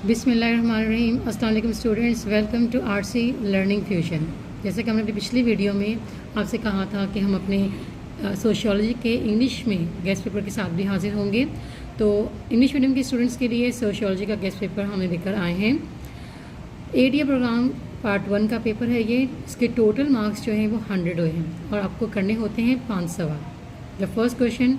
बिस्मिल्लाहिर्रहमानिर्रहीम। अस्सलाम वालेकुम students, welcome to RC learning fusion. जैसे कि हमने अपनी पिछली वीडियो में आपसे कहा था कि हम अपने सोशियोलॉजी के इंग्लिश में गेस्ट पेपर के साथ भी हाजिर होंगे, तो इंग्लिश मीडियम के स्टूडेंट्स के लिए सोशियोलॉजी का गेस्ट पेपर हमें लेकर आए हैं। एडीए प्रोग्राम पार्ट 1 का पेपर है ये। इसके टोटल मार्क्स जो हैं वो 100 हुए हैं और आपको करने होते हैं 5 सवाल। The first question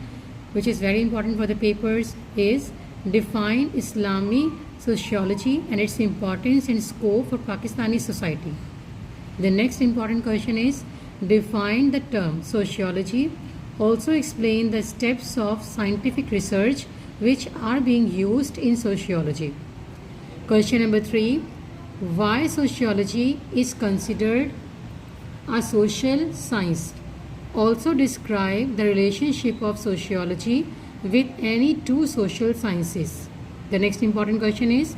which is very important for the papers is define Islami sociology and its importance and scope for Pakistani society. The next important question is define the term sociology. Also explain the steps of scientific research which are being used in sociology. Question number 3. Why sociology is considered a social science? Also describe the relationship of sociology with any two social sciences. The next important question is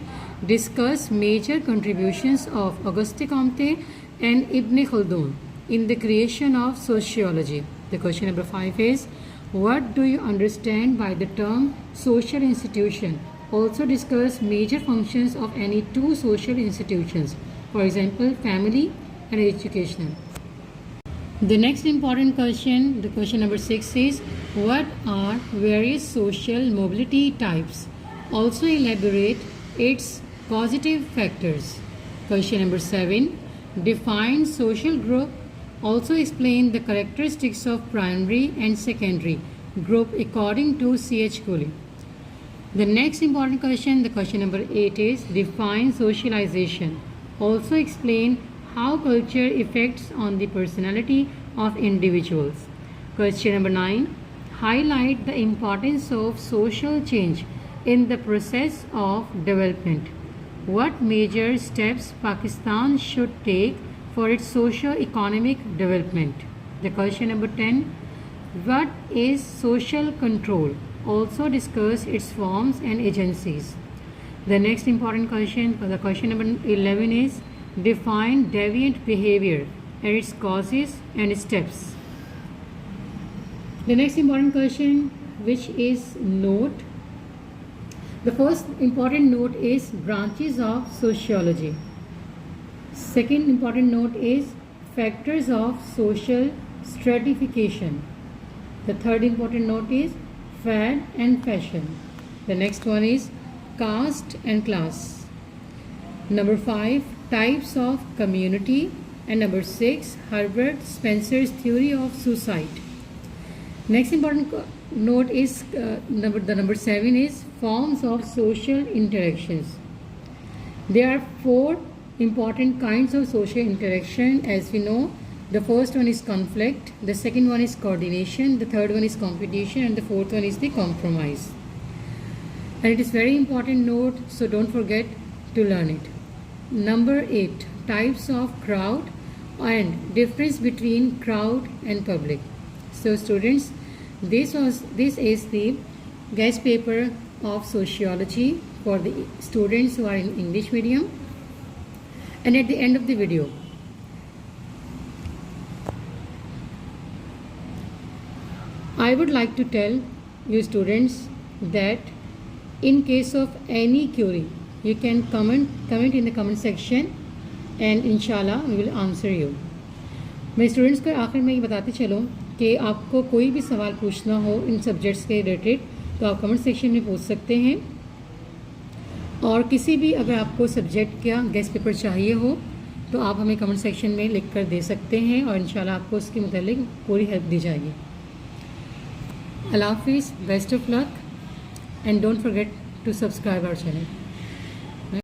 discuss major contributions of Auguste Comte and Ibn Khaldun in the creation of sociology. The question number 5 is what do you understand by the term social institution? Also discuss major functions of any two social institutions, for example family and educational. The next important question, the question number 6 is what are various social mobility types? Also elaborate its causative factors. Question number 7. Define social group. Also explain the characteristics of primary and secondary group according to C.H. Cooley. The next important question, the question number 8 is define socialization. Also explain how culture affects on the personality of individuals. Question number 9. Highlight the importance of social change in the process of development. What major steps Pakistan should take for its socio-economic development? The question number 10. What is social control? Also discuss its forms and agencies. The next important question, the question number 11 is define deviant behavior and its causes and steps. The next important question, which is note. The first important note is branches of sociology. Second important note is factors of social stratification. The third important note is fad and fashion. The next one is caste and class. Number 5, types of community. And number 6, Herbert Spencer's theory of suicide. Next important note is number 7 is forms of social interactions. There are 4 important kinds of social interaction, as we know. The first one is conflict, the second one is coordination, the third one is competition, and the fourth one is the compromise. And it is very important note, so don't forget to learn it. Number 8, types of crowd and difference between crowd and public. So students, this is the guest paper of sociology for the students who are in English medium. And at the end of the video, I would like to tell you students that in case of any query, you can comment in the comment section and inshallah we will answer you. मैं students को आखिर में ये बताते चलूँ कि आपको कोई भी सवाल पूछना हो इन सब्जेक्ट्स के रिलेटेड तो आप कमेंट सेक्शन में पूछ सकते हैं, और किसी भी अगर आपको सब्जेक्ट का गेस्ट पेपर चाहिए हो तो आप हमें कमेंट सेक्शन में लिख कर दे सकते हैं और इंशाल्लाह आपको उसके मुतालिक पूरी हेल्प दी जाएगी। अल्लाह हाफिज़, best of luck and don't forget to subscribe our channel.